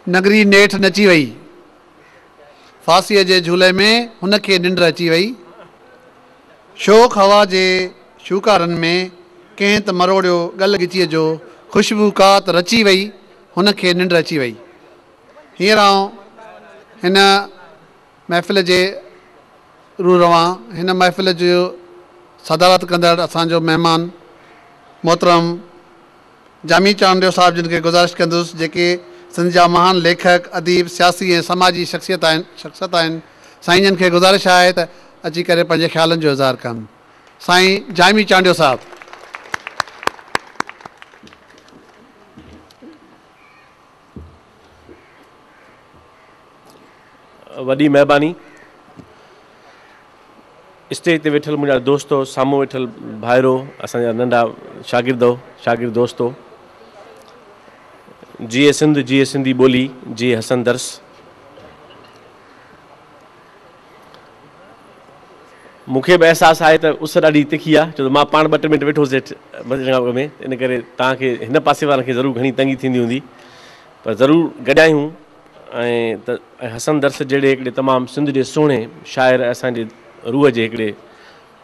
नगरी नेठ नची वई, फांसीअ जे झूले में हुनखे निंड अची वई। शोक हवा जे शूकारनि में कंहिं त मरोड़ियो गल गिचीअ जो, ख़ुशबू का त रची वई, हुनखे निंड अची वई। हींअर आउं हिन महफ़िल जे रू रवां, हिन महफ़िल जो सदारत कंदड़ असांजो महिमान मोहतरम जामी चांडियो साहिब जिन खे गुज़ारिश कंदुसि, जेके सिंध जा महान लेखक, अदीब, सियासी ऐं समाजी शख़्सियत आहिनि, साईं जन खे गुज़ारिश आहे त अची करे पंहिंजे ख़्यालनि जो इज़हार कनि। साईं जामी चांडियो साहिब। वॾी महिरबानी। स्टेज ते वेठल मुंहिंजा दोस्तो, साम्हूं वेठल भाइरो, असांजा नंढा शागिर्द दोस्तो, जिए सिंध, जिए सिंधी ॿोली, जिए हसन दर्स। मूंखे बि अहसासु आहे त उस ॾाढी तिखी आहे, छो त मां पाण 2 मिंट वेठो हुउसि हेठि में, इन करे तव्हांखे हिन पासे वारनि खे ज़रूरु घणी तंगी थींदी हूंदी, पर ज़रूरु गॾियायूं। ऐं त हसन दर्स जहिड़े हिकिड़े तमामु सिंध जे सुहिणे शाइर असांजे रूह जे हिकिड़े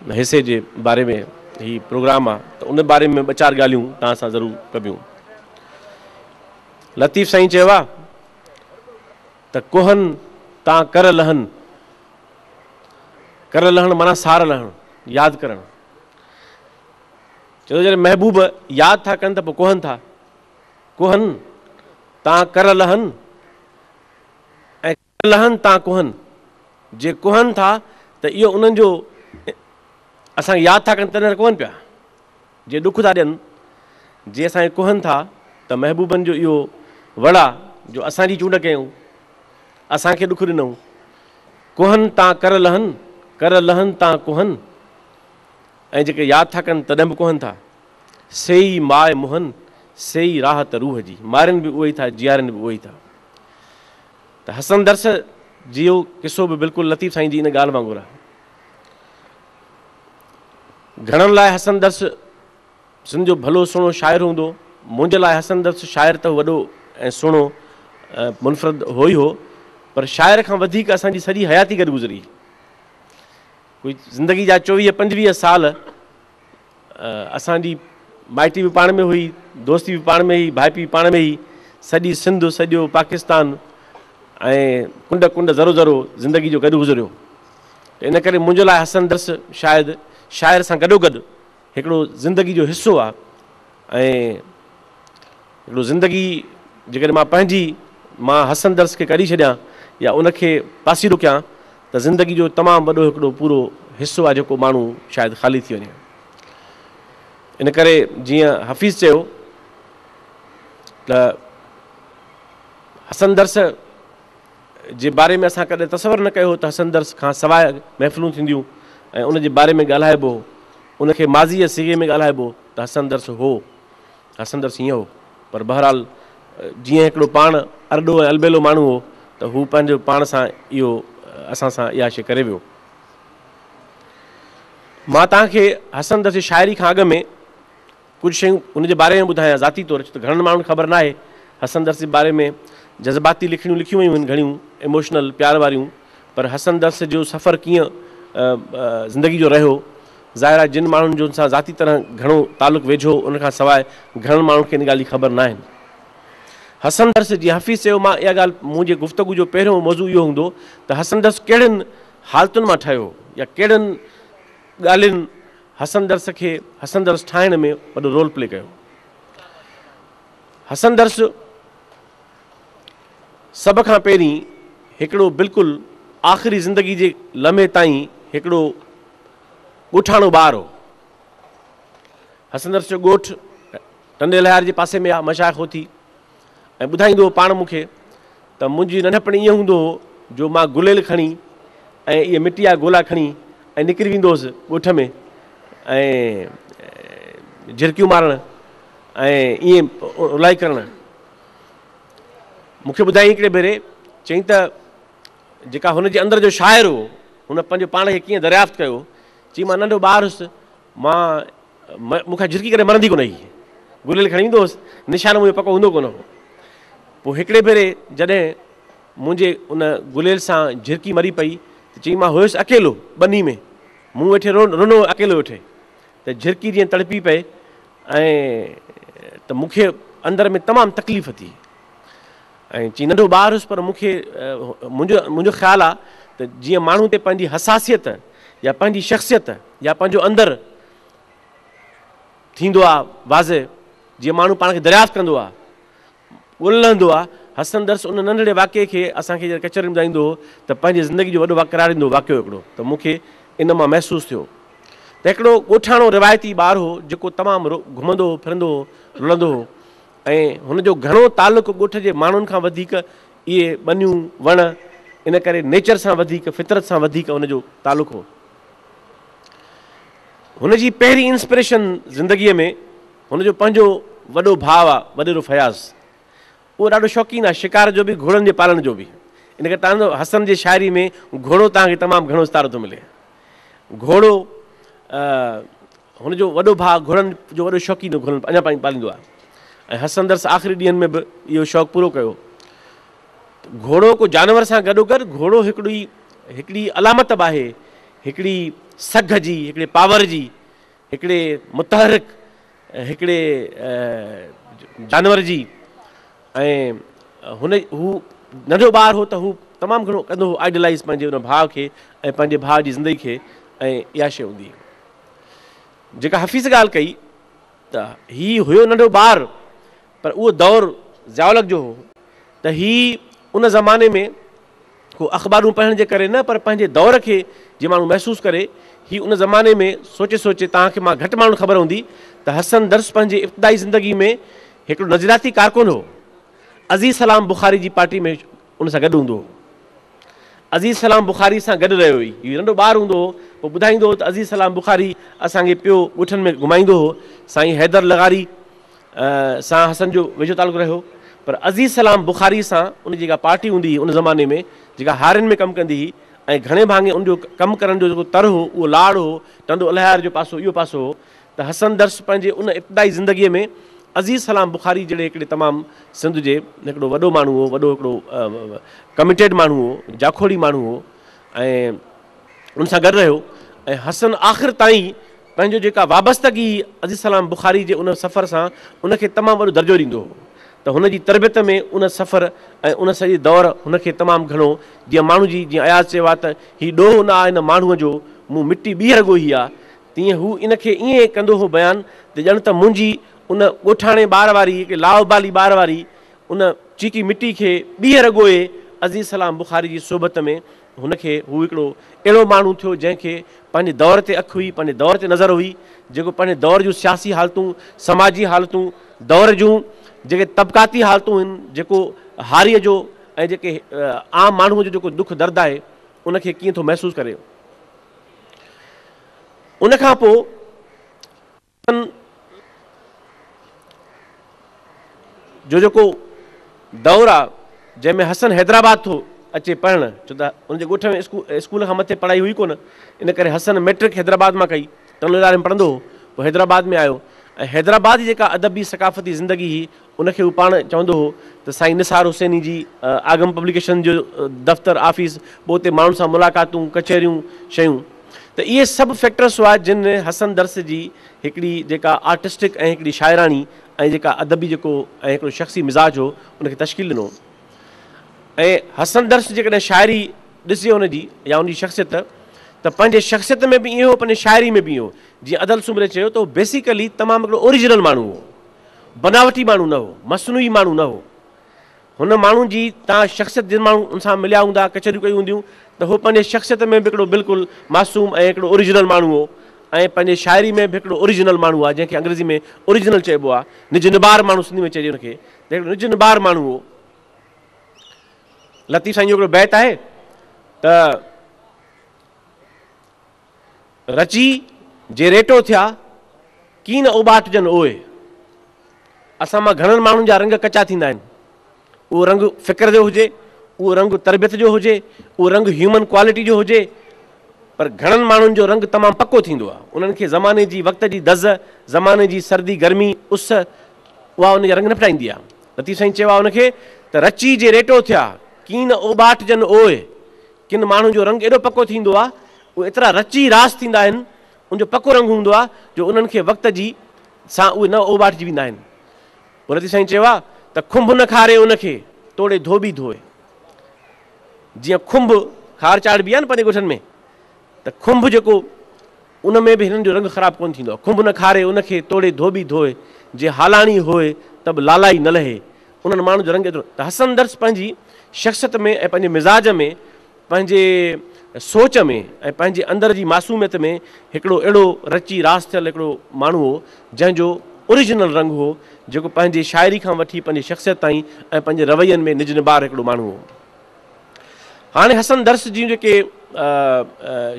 हिसे जे बारे में ही प्रोग्राम आहे, त उन बारे में 2-4 ॻाल्हियूं तव्हां सां ज़रूरु कबियूं। लतीफ़ साईं चयो आहे त कोहन तां कर लहन, कर लहण माना सार लहण, यादि करणु। चयो जॾहिं महबूब यादि था कनि त पोइ कोहन था, कोहन तां कर लहन ऐं कर लहन तां कोहन, जे कोहन था त इहो उन्हनि जो असांखे यादि था कनि तॾहिं कोहन पिया, जे ॾुख था ॾियनि, जे असांखे कोहन था त महबूबनि जो इहो वड़ा जो असांजी चूंड कयूं, असांखे ॾुख ॾिनऊं। कोहन तां कर लहन तां कोहन, ऐं जेके यादि था कनि तॾहिं बि कोहन था। सेई माए मुहन, सेई राहत रूह जी, मारनि बि उहो ई था, जियारनि बि उहो ई था। त हसन दर्स जी इहो किसो बि बिल्कुलु लतीफ़ साईं जी इन ॻाल्हि वांगुरु आहे। घणनि लाइ हसन दर्स सिंध जो भलो सुहिणो शाइर हूंदो, मुंहिंजे लाइ हसन दर्स शाइर त वॾो ऐं सुहिणो मुनफ़रद हो ई हो, पर शाइर खां वधीक असांजी सॼी हयाती गॾु गुज़री। कोई ज़िंदगी जा 24-25 साल असांजी माइटी बि पाण में हुई, दोस्ती बि पाण में हुई, भाइपी पाण में ही, सॼी सिंध, सॼो पाकिस्तान ऐं कुंड कुंड ज़रो ज़रो ज़िंदगी जो गॾु गुज़रियो। त इन करे मुंहिंजे लाइ हसन दर्स शायदि शाइर सां गॾोगॾु हिकिड़ो ज़िंदगी जो हिसो आहे। ऐं हिकिड़ो ज़िंदगी जेकॾहिं मां हसन दर्स खे कढी छॾियां या उनखे पासीरो कयां त ज़िंदगी जो तमामु वॾो हिकिड़ो पूरो हिसो आहे जेको माण्हू शायदि ख़ाली थी वञे। इन करे जीअं हफ़ीज़ चयो त हसन दर्स जे बारे में असां कॾहिं तसवर न कयो त हसन दर्स खां सवाइ महफ़िलूं थींदियूं ऐं उन जे बारे में ॻाल्हाइबो, उनखे माज़ीअ सिगे में ॻाल्हाइबो त हसन दर्स हो, हसन दर्स हीअं हो। पर बहरहाल जीअं हिकिड़ो पाण अरॾो ऐं अलबेलो माण्हू हो त हू पंहिंजो पाण सां इहो असां सां इहा शइ करे वियो। मां तव्हांखे हसन दर्स जी शाइरी खां अॻु में कुझु शयूं उनजे बारे में ॿुधायां ज़ाती तौरु, छो त घणनि माण्हुनि खे ख़बर न आहे हसन दर्स जे बारे में। जज़्बाती लिखियूं वयूं आहिनि घणियूं, इमोशनल प्यार वारियूं, पर हसन दर्स जो सफ़र कीअं ज़िंदगी जो रहियो, ज़ाहिर आहे जिन माण्हुनि जो सां ज़ाती तरह घणो तालुक़ु वेझो, उनखां सवाइ घणनि माण्हुनि खे इन ॻाल्हि जी ख़बर न आहिनि। हसन दर्स जी हफ़ीज़ चयो, मां इहा ॻाल्हि मुंहिंजे गुफ़्तगू जो पहिरियों मौज़ू इहो हूंदो त हसन दर्स कहिड़नि हालतुनि मां ठहियो या कहिड़नि ॻाल्हियुनि हसन दर्स ठाहिण में वॾो रोल प्ले कयो। हसन दर्स सभ खां पहिरीं हिकिड़ो बिल्कुलु आख़िरी ज़िंदगी जे लम्हे ताईं हिकिड़ो ॻोठाणो ॿार हो। हसन दर्स जो ॻोठु टंडे लहार जे पासे में आहे, मशाइख़ होती, ऐं ॿुधाईंदो पाण मूंखे त मुंहिंजी नंढपण ईअं हूंदो हो जो मां गुलेल खणी ऐं इहे मिटी जा गोला खणी ऐं निकिरी वेंदो हुउसि ॻोठ में ऐं झिरकियूं मारणु ऐं ईअं उलाई करणु। मूंखे ॿुधाई हिकिड़े भेरे, चई त जेका हुनजे अंदरि जो शाइर हो हुन पंहिंजो पाण खे कीअं दरियाफ़्त कयो। चई मां नंढो ॿारु हुउसि, मूंखां झिरकी करे मरंदी कोन हुई, गुलेल खणी ईंदो हुउसि, निशान मुंहिंजो पको हूंदो कोन हो। पोइ हिकिड़े भेरे जॾहिं मुंहिंजे उन गुलेल सां झिरकी मरी पई त चई मां हुयुसि अकेलो बनी में, मूं वेठे रुनो अकेलो वेठे, त झिरकी जीअं तड़पी पए ऐं त मूंखे अंदरि में तमामु तकलीफ़ थी। ऐं चई नंढो ॿारु हुउसि पर मूंखे मुंहिंजो ख़्यालु आहे त जीअं माण्हू ते पंहिंजी हसासियत या पंहिंजी शख़्सियत या पंहिंजो अंदरि थींदो आहे वाज़े, जीअं माण्हू पाण खे दरियाफ़्त कंदो आहे, ॻोल्हंदो आहे, हसन दर्स उन नंढड़े वाक़े खे असांखे जॾहिं कचहरी में ॿुधाईंदो हो त पंहिंजी ज़िंदगी जो वॾो करार ॾींदो वाक़ियो हिकिड़ो, त मूंखे इन मां महसूसु थियो त हिकिड़ो ॻोठाणो रिवायती ॿारु हो जेको तमामु घुमंदो हो, फिरंदो हो, रुलंदो हो, ऐं हुनजो घणो तालुक़ु ॻोठ जे माण्हुनि खां वधीक इहे ॿनियूं वण, इन करे नेचर सां वधीक, फितरत सां वधीक हुनजो तालुक़ु हो। हुनजी पहिरीं इंस्पिरेशन ज़िंदगीअ में हुनजो पंहिंजो वॾो भाउ आहे, वॾेरो फयाज़, उहो ॾाढो शौक़ीनु आहे शिकार जो बि, घोड़नि जे पालण जो बि। इन करे तव्हांजो हसन जे शाइरी में घोड़ो तव्हांखे तमामु घणो इस्तारो थो मिले। घोड़ो हुनजो वॾो भाउ घोड़नि जो वॾो शौक़ीनु, घोड़नि अञा पालींदो आहे, ऐं हसन दर्स आख़िरी ॾींहंनि में बि इहो शौक़ु पूरो कयो। घोड़ो को जानवर सां गॾोगॾु घोड़ो हिकिड़ी अलामत बि आहे, हिकिड़ी सघ जी, हिकिड़े पावर जी, हिकिड़े मुतहरिक हिकिड़े जानवर जी। ऐं हू नंढो ॿारु हो त हू तमामु घणो कंदो हो आइडलाइज़ पंहिंजे हुन भाउ खे ऐं पंहिंजे भाउ जी ज़िंदगी खे, ऐं इहा शइ हूंदी हुई। जेका हफ़ीज़ ॻाल्हि कई त हीउ हुयो नंढो ॿारु, पर उहो दौरु ज़ियाउलक जो हो त हीउ उन ज़माने में को अख़बारूं पढ़ण जे करे न, पर पंहिंजे दौर खे जीअं माण्हू महसूसु करे, हीउ उन ज़माने में सोचे तव्हांखे मां घटि माण्हू ख़बर हूंदी त हसन दर्स पंहिंजे इब्तिदाई ज़िंदगी में हिकिड़ो नज़रियाती कारकुन हो। अज़ीज़ सलाम बुखारी जी पार्टी में उन सां गॾु हूंदो हो, अज़ीज़ सलाम बुखारी सां गॾु रहियो हुई। हीउ नंढो ॿारु हूंदो हो, पोइ ॿुधाईंदो हो त अज़ीज़ सलाम बुखारी असांखे पियो ॻोठनि में घुमाईंदो हो। साईं हैदर लगारी सां हसन जो वेझो तालुक़ु रहियो, पर अज़ीज़ सलाम बुखारी सां उन जेका पार्टी हूंदी हुई उन ज़माने में, जेका हारियुनि में कमु कंदी हुई, ऐं घणे भाङे उनजो कमु करण जो जेको तर हो, उहो लाड़ हो, टंडो अलहार जो पासो इहो पासो हो, त हसन दर्स पंहिंजे उन इब्तिदाई ज़िंदगीअ में अज़ीज़ सलाम बुखारी जहिड़े हिकिड़े तमामु सिंध जे हिकिड़ो वॾो माण्हू हो, वॾो हिकिड़ो कमिटेड माण्हू हो, जाखोड़ी माण्हू हो, ऐं उन सां गॾु रहियो। ऐं हसन आख़िर ताईं पंहिंजो जेका वाबस्तगी अज़ीज़ सलाम बुखारी जे उन सफ़र सां उनखे तमामु वॾो दर्जो ॾींदो हो, त हुनजी तरबियत में उन सफ़र ऐं उन सॼी दौर हुनखे तमामु घणो, जीअं माण्हू जी जीअं अयाज़ चयो आहे त हीउ ॾोह न आहे हिन माण्हूअ जो, मूं मिटी ॿीहर ॻोही आहे, तीअं हू इनखे ईअं कंदो हो बयानु त ॼण त मुंहिंजी उन ॻोठाणे ॿार वारी, हिकिड़े लाओ बाली ॿार वारी उन चीकी मिटी खे ॿीहर ॻोहे अज़ीज़ सलाम बुखारी जी सोबत में हुनखे हू हिकिड़ो अहिड़ो माण्हू थियो जंहिंखे पंहिंजे दौर ते अखि हुई, पंहिंजे दौर ते नज़र हुई, जेको पंहिंजे दौर जूं सियासी हालतूं, समाजी हालतूं, दौर जूं जेके तबक़ाती हालतूं आहिनि, जेको हारीअ जो ऐं जेके आम माण्हूअ जो जेको दुख दर्द आहे उनखे कीअं थो महसूसु करे। उनखां पोइ जो जेको दौर आहे जंहिंमें हसन हैदराबाद थो अचे पढ़णु, छो त उनजे ॻोठ में स्कूल खां मथे पढ़ाई हुई कोन, इन करे हसन मैट्रिक हैदराबाद मां कई, टंडो इदारे में पढ़ंदो हो, पोइ हैदराबाद में आयो, ऐं हैदराबाद जी जेका अदबी सकाफ़ती ज़िंदगी हुई उनखे हू पाण चवंदो हो त साईं निसार हुसैनी जी आगम पब्लिकेशन जो दफ़्तरु ऑफिस, पोइ उते माण्हुनि सां मुलाक़ातूं, कचहरियूं, शयूं, त इहे सभु फैक्टर्स हुआ जिन हसन दर्स जी हिकिड़ी जेका आर्टिस्टिक ऐं हिकिड़ी शाइरानी ऐं जेका अदबी जेको ऐं हिकिड़ो शख़्सी मिज़ाज हो उनखे तश्कील ॾिनो। ऐं हसन दर्स जेकॾहिं शाइरी ॾिसे हुनजी या उनजी शख़्सियत, त पंहिंजे शख़्सियत में बि ईअं हो, पंहिंजे शाइरी में बि इहो, जीअं अदल सुमरे चयो त उहो बेसिकली तमामु हिकिड़ो ओरिजिनल माण्हू हो, बनावटी माण्हू न हो, मसनूई माण्हू न हो। हुन माण्हू जी तव्हां शख़्सियत जिन माण्हू उन सां मिलिया हूंदा, कचहरियूं कयूं हूंदियूं, त उहो पंहिंजे शख़्सियत में बि हिकिड़ो बिल्कुलु मासूम ऐं हिकिड़ो ओरिजिनल माण्हू हो, ऐं पंहिंजे शाइरी में बि हिकिड़ो ओरिजिनल माण्हू आहे, जंहिंखे अंग्रेज़ी में ओरिजिनल चइबो आहे, निज निबार माण्हू सिंधी में चइजे हुनखे, त हिकिड़ो निज निबार माण्हू हो। लतीफ़ साईं जो हिकिड़ो बैत आहे त रची जे रेटो थिया कीन उबाटजनि ओए, असां मां घणनि माण्हुनि जा रंग कचा थींदा आहिनि, उहो रंग फ़िक्र जो हुजे, उहो रंग तरबियत जो हुजे, उहो रंग ह्यूमन क्वालिटी जो हुजे, पर घणनि माण्हुनि जो रंग तमामु पको थींदो आहे। उन्हनि खे ज़माने जी वक़्त जी दज़, ज़माने जी सर्दी गर्मी उस, उहा उनजा रंग न फिटाईंदी आहे। रती साईं चयो आहे उनखे त रची जे रेटो थिया कीन ओबाट जन ओए, किन माण्हुनि जो रंग एॾो पको थींदो आहे, उहे एतिरा रची रास थींदा आहिनि, उनजो पको रंग हूंदो आहे जो उन्हनि खे वक़्त जी सां उहे न ओबाटजी वेंदा आहिनि। पोइ रती साईं चयो आहे त खुंभ न खारे उनखे तोड़े धोबी धोए। जीअं खुंभ खार चाढ़बी आहे न पंहिंजे ॻोठनि में, त खुंभ जेको उन में बि हिननि जो रंग ख़राबु कोन थींदो आहे। खुंभ न खारे उनखे तोड़े धोबी धोए, जे हालाणी होए तब लालाई न लहे। उन्हनि माण्हुनि जो रंग एतिरो त हसन दर्स पंहिंजी शख़्सियत में ऐं पंहिंजे मिज़ाज में, पंहिंजे सोच में ऐं पंहिंजे अंदर जी मासूमियत में हिकिड़ो अहिड़ो रची रास थियल हिकिड़ो माण्हू हो जंहिंजो ओरिजिनल रंग हो, जेको पंहिंजी शाइरी खां वठी पंहिंजी शख़्सियत ताईं ऐं पंहिंजे रवैयनि में निज निबार हिकिड़ो माण्हू हो। हाणे हसन दर्स जी जेके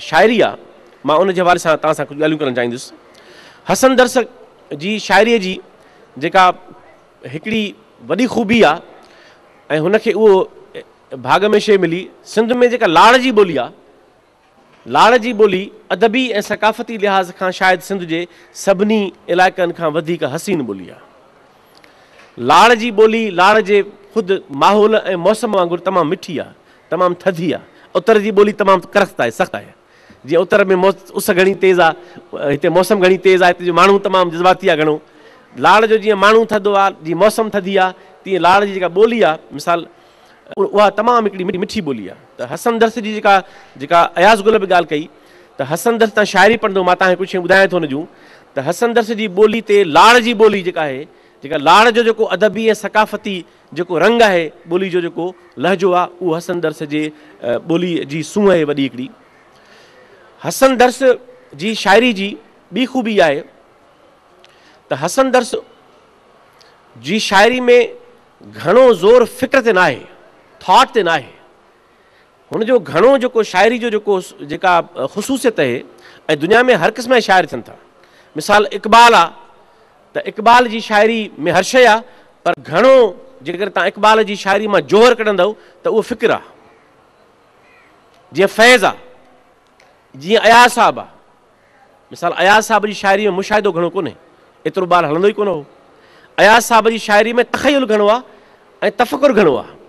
शाइरी आहे, मां उन जे हवाले सां तव्हां सां कुझु ॻाल्हियूं करणु चाहींदुसि। हसन दर्स जी शाइरीअ जी जेका हिकिड़ी वॾी ख़ूबी आहे ऐं हुनखे उहो भाग में शइ मिली, सिंध में जेका लाड़ जी ॿोली आहे, लाड़ जी ॿोली अदबी ऐं सकाफ़ती लिहाज़ खां शायदि सिंध जे सभिनी इलाइक़नि खां वधीक हसीन ॿोली आहे। लाड़ जी ॿोली लाड़ जे ख़ुदि माहौल ऐं मौसम वांगुरु तमामु मिठी आहे, तमामु थधी आहे। उतर जी ॿोली तमामु करख़्त आहे, सख़्तु आहे। जीअं उतर में उस घणी तेज़ आहे, हिते मौसम घणी तेज़ आहे, हिते जो माण्हू तमामु जज़्बाती आहे घणो। लाड़ जो जीअं माण्हू थधो आहे, जीअं मौसम थधी आहे, तीअं लाड़ जी जेका ॿोली आहे मिसाल उहा तमामु हिकिड़ी मिठी ॿोली आहे। त हसन दर्स जी जेका अयाज़ गुल बि ॻाल्हि कई, त हसन दर्स तव्हां शाइरी पढ़ंदो, मां तव्हांखे कुझु शयूं ॿुधायां थो हुन जूं, त हसन दर्स जी ॿोली ते लाड़ जी ॿोली जेका आहे, जेका लाड़ जो जेको अदबी ऐं सकाफ़ती जेको रंग आहे, ॿोली जो जेको लहजो आहे, उहो हसन दर्स जे ॿोली जी सूंहं आहे वॾी हिकिड़ी। हसन दर्स जी शाइरी जी ॿी ख़ूबी आहे त हसन दर्स जी शाइरी में घणो ज़ोर फ़िक्र ते न आहे, थॉट ते न आहे। हुनजो घणो जेको शाइरी जो जेका ख़ुसूसियत आहे, ऐं दुनिया में हर क़िस्म जा शाइर थियनि था। मिसाल इक़बाल आहे त इक़बाल जी शाइरी में हर शइ आहे, पर घणो जेकर तव्हां इक़बाल जी शाइरी मां जोहर कढंदव त उहो फ़िक्र आहे। जीअं फैज़ आहे, जीअं अयाज़ साहब आहे। मिसाल अयाज़ साहब जी शाइरी में मुशाहिदो घणो कोन्हे, एतिरो ॿार हलंदो ई कोन हो। अयाज़ साहब जी शाइरी में तख़य्युल घणो आहे ऐं तफ़कुर घणो आहे।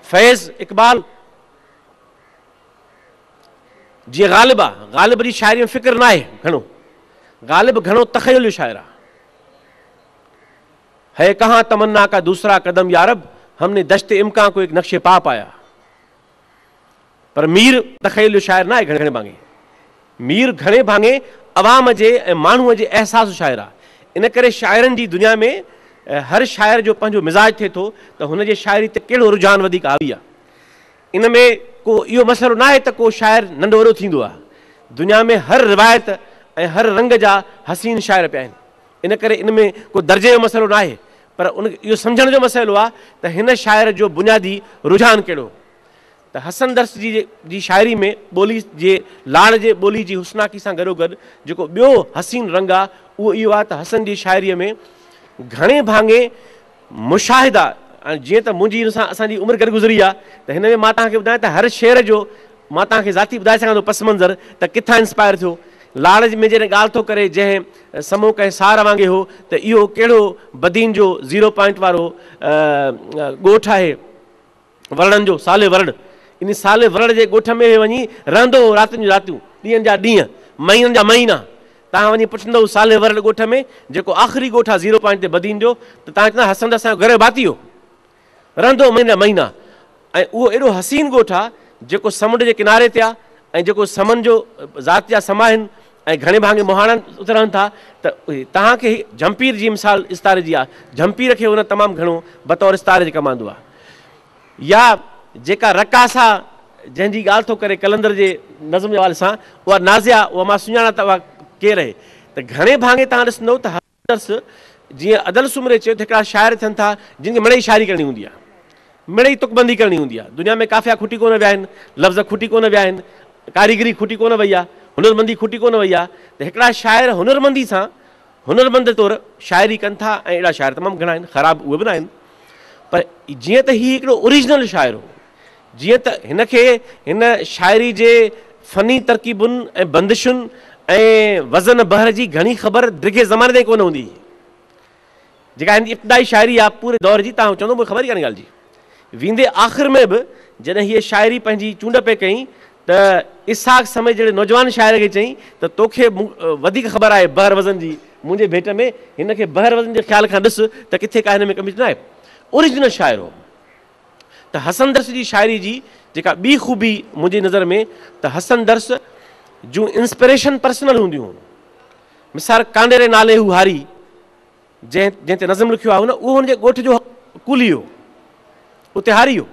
फैज़ इक़बाल जीअं ग़ालिब आहे, ग़ालिब जी शाइरी में फ़िक्र न आहे घणो, ग़ालिब घणो तख़य्युल जो शाइर आहे। है कहाँ तमन्ना का दूसरा कदम यारब, हमने दश्ते इम्कान को एक नक्शे पा पाया। पर मीर तख़य्युल जो शाइर न आहे घणे भाङे। मीर घणे भाङे अवाम जे ऐं माण्हूअ जे अहसास जो शाइर आहे। इन करे शाइरनि जी दुनिया में हर शाइर जो पंहिंजो मिज़ाज थिए थो त हुनजे शाइरी ते कहिड़ो रुझान वधीक हावी आहे। इन में को इहो मसइलो न आहे त को शाइर नंढो वॾो थींदो आहे। दुनिया में हर रिवायत ऐं हर रंग जा हसीन शाइर पिया आहिनि। इन करे इन में को दर्जे जो मसइलो न आहे, पर उन इहो सम्झण जो मसइलो आहे त हिन शाइर जो बुनियादी रुझान कहिड़ो। त हसन दर्स जी शाइरी में ॿोली जे लाड़ जे ॿोली जी हुस्नाकी सां गॾोगॾु जेको ॿियो हसीन रंग आहे उहो इहो आहे त हसन जी शाइरीअ में घणे भाङे मुशाहिदा, जीअं त मुंहिंजी हिन सां असांजी उमिरि गॾु गुज़री आहे, त हिन में मां तव्हांखे ॿुधायां त हर शेर जो मां तव्हांखे ज़ाती ॿुधाए सघां थो पस मंज़र त किथां इंस्पायर थियो। लाड़ में जॾहिं ॻाल्हि थो करे जंहिं समूह कंहिं सार वांगुरु हो, त इहो कहिड़ो बदीन जो 0 पॉइंट वारो ॻोठु आहे वरड़नि जो, साले वरड़। इन साले वरड़ जे ॻोठ में वञी रहंदो हो रातियुनि जूं रातियूं, ॾींहंनि जा ॾींहं, महीननि जा महीना। तव्हां वञी पुछंदव साले वरड़ ॻोठ में जेको आख़िरी ॻोठु आहे 0 पॉइंट ते बदीन जो, त तव्हां चवंदा हसन दर्स असांजो घर भाती हो, रहंदो महीना महीना। ऐं उहो एॾो हसीन ॻोठु आहे जेको समुंड जे किनारे ते आहे ऐं जेको समन जो ज़ात जा समा आहिनि ऐं घणे भाङे मुहाणनि उतरनि था। त तव्हांखे झंपीर जी मिसाल इस्तारे जी आहे, झंपीर खे हुन तमामु घणो बतौर इस्तारे जे कमाईंदो आहे। या जेका रकासा जंहिंजी ॻाल्हि थो करे कलंदर जे नज़म जे हवाले सां, उहा नाज़िया, उहा मां सुञाणा त उहा केरु आहे। त घणे भाङे तव्हां ॾिसंदव त हसन दर्स जीअं अदल सुमरे चयो त हिकिड़ा शाइर थियनि था जिन खे मिड़ई शाइरी करणी हूंदी आहे, मिड़ई तुकबंदी करणी हूंदी आहे। दुनिया में काफ़िया खुटी कोन विया आहिनि, लफ़्ज़ खुटी कोन विया आहिनि, कारीगरी खुटी कोन वई आहे, हुनरमंदी खुटी कोन वई आहे। त हिकिड़ा शाइर हुनरमंदी सां हुनरमंद तौरु शाइरी कनि था ऐं अहिड़ा शाइर तमामु घणा आहिनि, ख़राबु उहे बि न आहिनि। पर जीअं त हीउ हिकिड़ो ओरिजिनल शाइर हो, जीअं त हिनखे हिन शाइरी जे फ़नी तरकीबुनि ऐं बंदिशुनि ऐं वज़न बहर जी घणी ख़बर दिघे ज़माने ताईं कोन हूंदी। जेका हिन जी इब्तिदाई शाइरी आहे पूरे दौर जी, तव्हां चवंदो मूंखे ख़बर ई कान्हे ॻाल्हि जी। वेंदे आख़िर में बि जॾहिं हीअ शाइरी पंहिंजी चूंड पे कई त इसाक़ समय जहिड़े नौजवान शाइर खे चई त तोखे वधीक ख़बर आहे बहर वज़न जी, मुंहिंजे भेट में हिन खे बहर वज़न जे ख़्याल खां ॾिस त किथे का हिन में कमी न आहे। ओरिजिनल शाइर हो। त हसन दर्स जी शाइरी जी जेका ॿी ख़ूबी मुंहिंजी नज़र में त हसन दर्स जूं इंस्पिरेशन पर्सनल हूंदियूं हुयूं। मिसाल कांडेरे नाले हू हारी जंहिं ते नज़म लिखियो आहे हुन, उहो हुनजे ॻोठ जो कुली हो, उते हारी हो।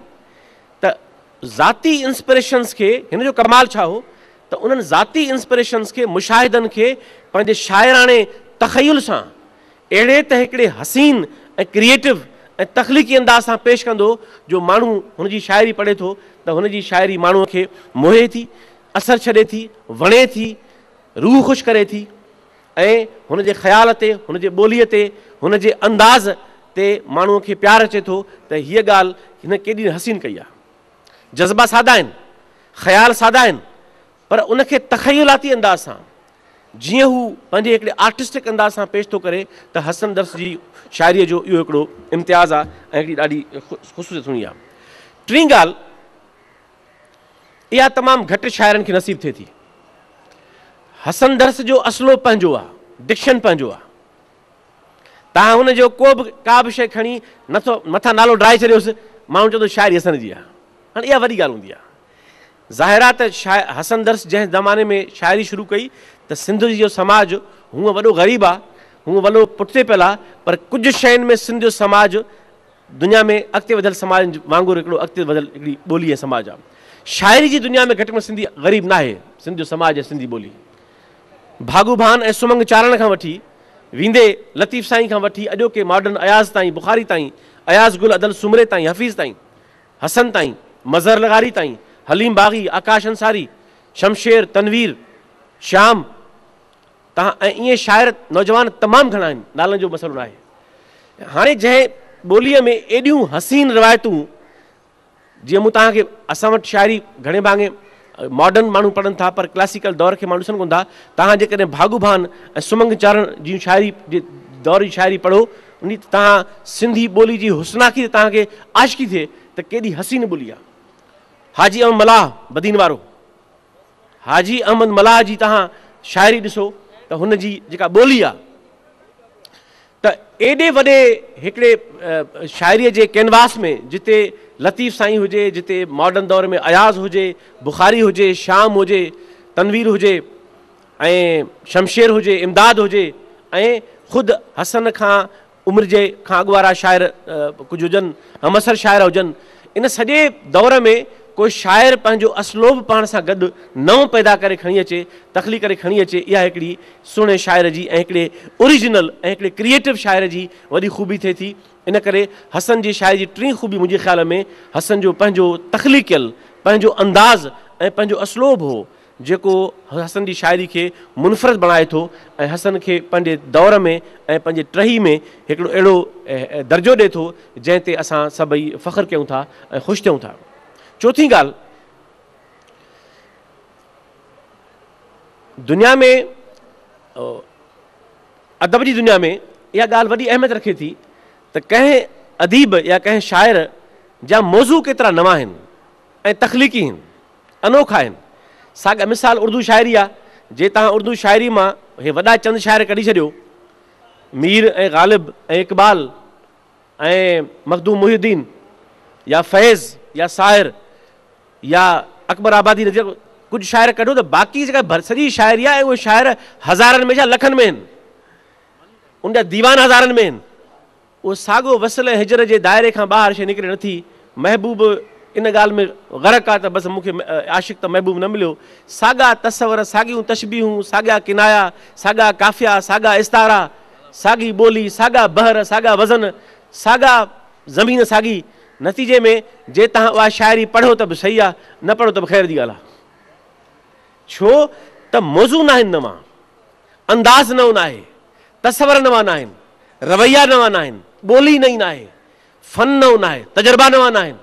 त ज़ाती इंस्पिरेशन्स खे हिन जो कमाल छा हो त उन्हनि ज़ाती इंस्पिरेशन्स खे मुशाहिदनि खे पंहिंजे शाइराणे तख़युल सां अहिड़े त हिकिड़े हसीन ऐं क्रिएटिव ऐं तख़लीक़ी अंदाज़ सां पेश कंदो जो माण्हू हुनजी शाइरी पढ़े थो त हुनजी शाइरी माण्हूअ खे मोहे थी, असरु छॾे थी, वणे थी, रूह ख़ुशि करे थी ऐं हुनजे ख़्याल ते, हुनजे ॿोलीअ ते, हुनजे अंदाज़ ते माण्हूअ खे प्यारु अचे थो त हीअ ॻाल्हि हिन केॾी हसीन कई आहे। जज़्बा सादा आहिनि, ख़्याल सादा आहिनि, पर उनखे तख़युलाती अंदाज़ सां जीअं हू पंहिंजे हिकिड़े आर्टिस्टिक अंदाज़ सां पेश थो करे त हसन दर्स जी शाइरीअ जो इहो हिकिड़ो इम्तियाज़ आहे ऐं हिकिड़ी ॾाढी ख़ुशूसियत हुई आहे। टीं ॻाल्हि इहा तमामु घटि शाइरनि खे नसीब थिए थी। हसन दर्स जो असलो पंहिंजो आहे, डिक्शन पंहिंजो आहे। तव्हां हुनजो का बि शइ खणी नथो मथां नालो ड्राए छॾियोसि, माण्हू चवंदो शाइरी हसन जी आहे। हाणे इहा वॾी ॻाल्हि हूंदी आहे। ज़ाहिर आहे त हसन दर्स जंहिं ज़माने में शाइरी शुरू कई त सिंध जो समाज हूअं वॾो ग़रीब आहे, हूअं वॾो पुठिते पियल आहे, पर कुझु शयुनि में सिंध जो समाज दुनिया में अॻिते वधियल समाज वांगुरु हिकिड़ो अॻिते वधियल हिकिड़ी ॿोली ऐं समाज आहे। शाइरी जी दुनिया में घटि में सिंधी ग़रीब न आहे, सिंध जो समाज ऐं सिंधी ॿोली। भागू भान ऐं सुमंग चारण खां वठी वींदे लतीफ़ साईं खां वठी अॼोके मॉडर्न अयाज़ ताईं, बुखारी ताईं, अयाज़ गुल अदल सुमरे ताईं, हफ़ीज़ ताईं, हसन ताईं, मज़हर लगारी ताईं, हलीम बाग़ी, आकाश अंसारी, शमशेर, तनवीर, श्याम, तव्हां ऐं ईअं शाइर नौजवान तमामु घणा आहिनि, नालनि जो मसइलो न आहे। हाणे जंहिं ॿोलीअ में एॾियूं हसीन रिवायतूं, जीअं मूं तव्हांखे असां वटि शाइरी घणे भाङे मॉडर्न माण्हू पढ़नि था, पर क्लासिकल दौर खे माण्हू ॾिसनि कोन था। तव्हां जेकॾहिं भागू भान ऐं सुमंग चारण जी शाइरी जे दौर जी शाइरी पढ़ो, उन तव्हां सिंधी ॿोली जी हुस्नाखी तव्हांखे आशिकी थिए त केॾी हसीन ॿोली आहे। हाजी अहमद मलाह बदीन वारो, हाजी अहमद मलाह जी तव्हां शाइरी ॾिसो त हुनजी जेका ॿोली आहे त एॾे वॾे हिकिड़े शाइरीअ जे कैनवास में जिते लतीफ़ साईं हुजे, जिते मॉडर्न दौर में अयाज़ हुजे, बुखारी हुजे, श्याम हुजे, तनवीर हुजे ऐं शमशेर हुजे, इमदाद हुजे ऐं ख़ुदि हसन खां उमिरि जे खां अॻु वारा शाइर कुझु हुजनि, हमअसर शाइर हुजनि, इन सॼे दौर में कोई शाइर पंहिंजो असलोब पाण सां गॾु नओं पैदा करे खणी अचे, तख़लीक़ करे खणी अचे, इहा हिकिड़ी सुहिणे शाइर जी ऐं हिकिड़े ओरिजिनल ऐं हिकिड़े क्रिएटिव शाइर जी वॾी ख़ूबी थिए थी। इन करे हसन जी शाइरी जी टीं ख़ूबी मुंहिंजे ख़्याल में हसन जो पंहिंजो तख़लीक़ियल, पंहिंजो अंदाज़ ऐं पंहिंजो असलोब हो जेको हसन जी शाइरी खे मुनफ़रद बणाए थो ऐं हसन खे पंहिंजे दौर में ऐं पंहिंजे टही में हिकिड़ो अहिड़ो दर्जो ॾिए थो जंहिं ते असां सभई फ़ख़्रु कयूं था ऐं ख़ुशि थियूं था। चौथी ॻाल्हि, दुनिया में अदब जी दुनिया में इहा ॻाल्हि वॾी अहमियत रखे थी त कंहिं अदीब या कंहिं शाइर जा मौज़ू केतिरा नवां आहिनि ऐं तख़लीक़ी आहिनि, अनोखा आहिनि। साॻा मिसाल उर्दू शाइरी आहे, जे तव्हां उर्दू शाइरी मां हे वॾा चंद शाइर कढी छॾियो, मीर ऐं ग़ालिब ऐं इक़बाल ऐं मखदूम मुहिउद्दीन या फैज़ या साहिर या अकबर आबादी, कुझु शाइर कढो त बाक़ी जेका सॼी शाइरी आहे उहे शाइर हज़ारनि में छा लखनि में आहिनि, उनजा दीवान हज़ारनि में आहिनि। उहो साॻियो वसल ऐं हिजर जे दाइरे खां ॿाहिरि शइ निकिरे नथी। महबूब इन ॻाल्हि में ग़रक़ आहे त बसि मूंखे आशिक़ त महबूब न मिलियो। साॻा तसवर, साॻियूं तशबीहूं, साॻिया किनाया, साॻा काफ़िया, साॻा इस्तारा, साॻी ॿोली, साॻा बहर, साॻा वज़न, साॻा ज़मीन साॻी। नतीजे में जे तव्हां उहा शाइरी पढ़ो त बि सही आहे, न पढ़ो त बि ख़ैर जी ॻाल्हि आहे। छो त मौज़ू न आहिनि नवां, अंदाज़ नओं न आहे, तसवर नवां न आहिनि, रवैया नवां न आहिनि, ॿोली नई न आहे, फ़न नओं न आहे, तजुर्बा नवां न आहिनि।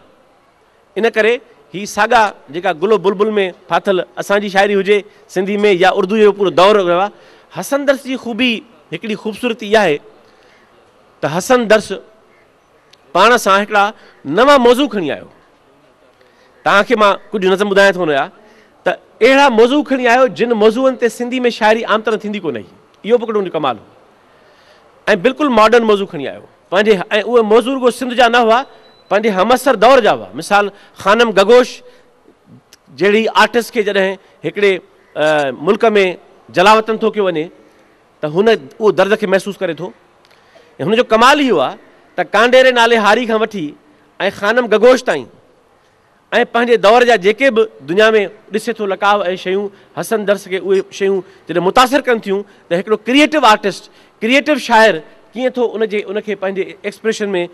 इन करे ही साॻा जेका गुल बुलबुल में फाथल असांजी शाइरी हुजे सिंधी में या उर्दू जो पूरो दौर रहियो आहे। हसन दर्स जी ख़ूबी हिकिड़ी ख़ूबसूरती इहा आहे त हसन दर्स पाण सां हिकिड़ा नवां मौज़ू खणी आयो। तव्हांखे मां कुझु नज़म ॿुधायां थो हुनजा, त अहिड़ा मौज़ू खणी आयो जिन मौज़ूअनि ते सिंधी में शाइरी आम तरह थींदी कोन हुई। इहो बि हिकिड़ो कमाल हो ऐं बिल्कुलु मॉडर्न मौज़ू खणी आयो पंहिंजे। ऐं उहे मौज़ू रुगो सिंध जा न हुआ, पंहिंजे हमअसर दौर जा हुआ। मिसाल ख़ानम गगोश जहिड़ी आर्टिस्ट खे जॾहिं हिकिड़े मुल्क में जलावतन थो कयो वञे त हुन उहो दर्द खे महसूसु करे थो। ऐं हुनजो कमाल इहो आहे त कांडेरे नाले हारी खां वठी ऐं ख़ानम गगोश ताईं ऐं पंहिंजे दौर जा जेके बि दुनिया में ॾिसे थो लकाव ऐं शयूं, हसन दर्स खे उहे शयूं जॾहिं मुतासिर कनि थियूं त हिकिड़ो क्रिएटिव आर्टिस्ट, क्रिएटिव शाइर कीअं थो उनखे पंहिंजे एक्सप्रेशन में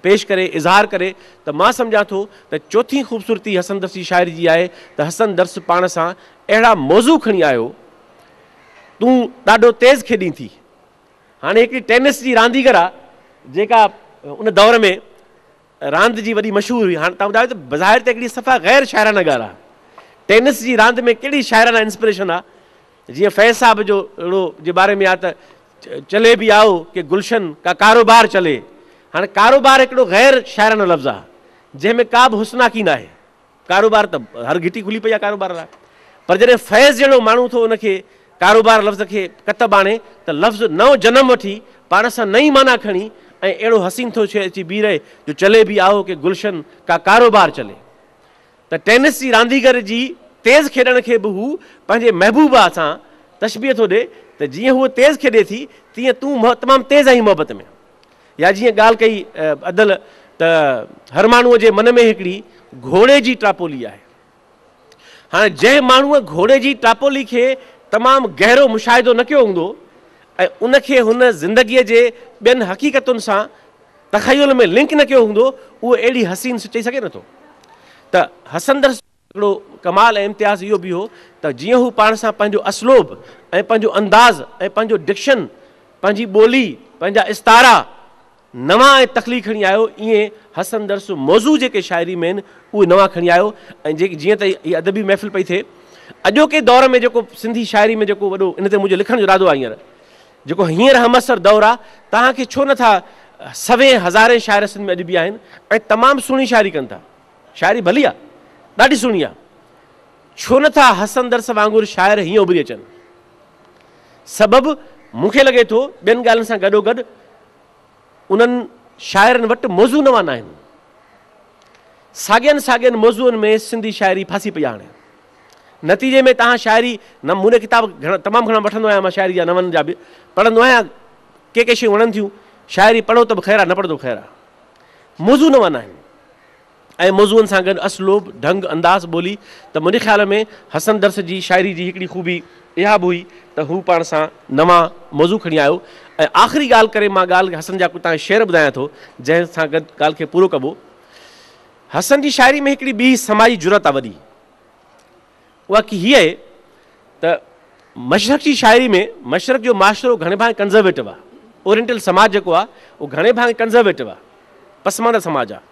पेश करे, इज़हार करे। त मां सम्झां थो त चौथी ख़ूबसूरती हसन दर्स जी शाइरी जी आहे त हसन दर्स पाण सां अहिड़ा मौज़ू खणी आयो, तूं ॾाढो तेज़ खेॾीं थी। हाणे हिकिड़ी टेनिस जी रांदीगर आहे जेका उन दौर में रांदि जी वॾी मशहूरु हुई। हाणे तव्हां ॿुधायो त बज़ाहिर त हिकिड़ी सफ़ा ग़ैर शाइराना ॻाल्हि आहे। टेनिस जी रांदि में कहिड़ी शाइराना इंस्पिरेशन आहे। जीअं फैज़ साहब जो अहिड़ो जे बारे में आहे त चले बि आओ कि गुलशन का कारोबार चले। हाणे कारोबार हिकिड़ो ग़ैर शाइराना लफ़्ज़ आहे जंहिंमें का बि हुस्नाकी न आहे। कारोबार त हर घिटी खुली पई आहे कारोबार लाइ, पर जॾहिं फैज़ जहिड़ो माण्हू थो उनखे कारोबार लफ़्ज़ खे कतब आणे त लफ़्ज़ नओं जनम वठी पाण सां नई माना खणी ऐं अहिड़ो हसीन थो अची बीह रहे जो चले बि आओ कि गुलशन का कारोबार चले। त टेनिस जी रांदीगर जी तेज़ खेॾण खे बि हू पंहिंजे महबूबा सां तशबीह थो ॾे त जीअं हूअ तेज़ खेॾे थी तीअं तूं तमामु तेज़ आहीं मोहबत में। या जीअं ॻाल्हि कई अदल त हर माण्हूअ जे मन में हिकिड़ी घोड़े जी टापोली आहे। हाणे जंहिं माण्हूअ घोड़े जी टापोली खे तमामु गहरो मुशाहिदो न कयो हूंदो ऐं उनखे हुन ज़िंदगीअ जे ॿियनि हक़ीक़तुनि सां तख़युल में लिंक न कयो हूंदो, उहो अहिड़ी हसीन चई सघे नथो। त हसन दर्स हिकिड़ो कमाल ऐं इम्तियाज़ इहो बि हो त जीअं हू पाण सां पंहिंजो असलोब ऐं पंहिंजो अंदाज़ ऐं पंहिंजो डिक्शन, पंहिंजी ॿोली, पंहिंजा इस्तारा नवां ऐं तख़लीक़ खणी आयो, ईअं हसन दर्स मौज़ू जेके शाइरी में आहिनि उहे नवां खणी आयो। ऐं जीअं त हीअ अदबी महफ़िल पई थिए, अॼोके दौर में जेको सिंधी शाइरी में जेको वॾो इन ते मुंहिंजो लिखण जो इरादो आहे, हींअर जेको हींअर हमअसर दौरु आहे, तव्हांखे छो नथा सवें हज़ारे शाइर सिंध में अॼु बि आहिनि ऐं तमामु सुहिणी शाइरी कनि था। शाइरी भली आहे, ॾाढी सुहिणी आहे, छो नथा हसन दर्स वांगुरु शाइर हीअं उभरी अचनि। सबबु मूंखे लॻे थो ॿियनि ॻाल्हियुनि सां गॾोगॾु उन्हनि शाइरनि वटि मौज़ू नवां न आहिनि। साॻियनि मौज़ूअनि में सिंधी शाइरी फासी पई आहे। हाणे नतीजे में तव्हां शाइरी न, मूं किताब तमामु घणा वठंदो आहियां मां शाइरी जा, नवनि जा बि पढ़ंदो आहियां। के शयूं वणनि थियूं, शाइरी पढ़ो त बि ख़ैर आहे, न पढ़ंदो ख़ैर आहे। मौज़ू नवां न आहिनि ऐं मौज़ूअनि सां गॾु असलोब, ढंग, अंदाज़, ॿोली। त मुंहिंजे ख़्याल में हसन दर्स जी शाइरी जी हिकिड़ी ख़ूबी इहा बि हुई त हू पाण सां नवां मौज़ू खणी आयो। ऐं आख़िरी ॻाल्हि करे मां ॻाल्हि हसन जा कुझु तव्हांखे शेर ॿुधायां थो जंहिं सां गॾु ॻाल्हि खे पूरो कबो। हसन जी शाइरी में हिकिड़ी ॿी समाजी ज़रूरत आहे वॾी, उहा की हीअ आहे त मशरक़ जी शाइरी में मशरक़ जो माशरो घणे भाङे कंज़र्वेटिव आहे। ओरिएंटल समाज जेको आहे उहो घणे भाङे कंज़र्वेटिव आहे, पसमानदा समाज आहे।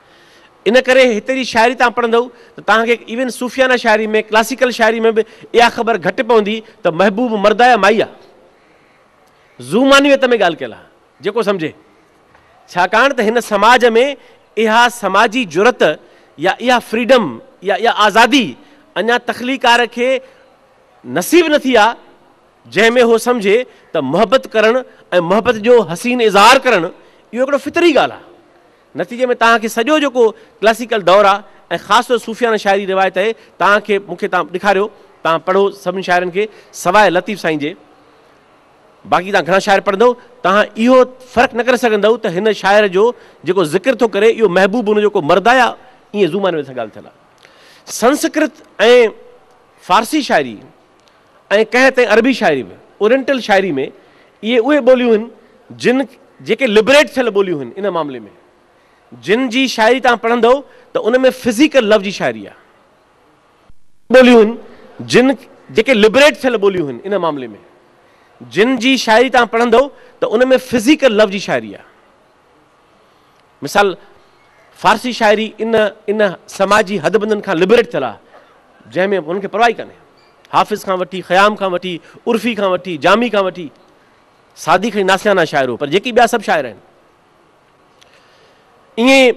इन करे हिते जी शाइरी तव्हां पढ़ंदव त तव्हांखे इवन सूफ़ियाना शाइरी में, क्लासिकल शाइरी में बि इहा ख़बर घटि पवंदी त महबूब मर्द आहे या माई आहे। ज़ूमानियत में ॻाल्हि कयल आहे, जेको सम्झे। छाकाणि त हिन समाज में इहा समाजी ज़रूरत या इहा फ्रीडम या इहा आज़ादी अञा तख़लीकार खे नसीब न थी आहे, जंहिंमें उहो सम्झे त मुहबत करणु ऐं मुहबत जो हसीन इज़हार करणु इहो हिकिड़ो फितरी ॻाल्हि आहे। नतीजे में तव्हांखे सॼो जेको क्लासिकल दौरु आहे ऐं ख़ासि तौरु सूफ़ियाना शाइरी रिवायत आहे, तव्हांखे मूंखे तव्हां ॾेखारियो, तव्हां पढ़ो सभिनी शाइरनि खे सवाइ लतीफ़ साईं जे। बाक़ी तव्हां घणा शाइर पढ़ंदव, तव्हां इहो फ़र्क़ु न करे सघंदव त हिन शाइर जो जेको ज़िक्र थो करे इहो महबूब हुन जेको मर्द आहे, ईअं ज़ुबान में सां ॻाल्हि थियल आहे। संस्कृत ऐं फ़ारसी शाइरी ऐं कंहिं ताईं अरबी शाइरी में, ओरिएंटल शाइरी में, इहे उहे ॿोलियूं आहिनि जिन जेके लिबरेट थियल ॿोलियूं आहिनि। इन मामले में जिन जी शाइरी तव्हां पढ़ंदव त उन में फिज़िकल लफ़्ज़ जी शाइरी आहे। ॿोलियूं आहिनि जिन जेके लिबरेट थियल ॿोलियूं आहिनि। इन मामले में जिन जी शाइरी तव्हां पढ़ंदव त उन में फिज़िकल लफ़्ज़ जी शाइरी आहे। मिसाल फ़ारसी शाइरी इन समाजी हदबंदनि खां लिबरेट थियल आहे, जंहिंमें उनखे परवाह ई कान्हे। हाफ़िज़ खां वठी, ख़याम खां वठी, उर्फ़ी खां वठी, जामी खां वठी, सादी खणी नासियाना शाइरो, पर जेकी ॿिया सभु शाइर आहिनि। ईअं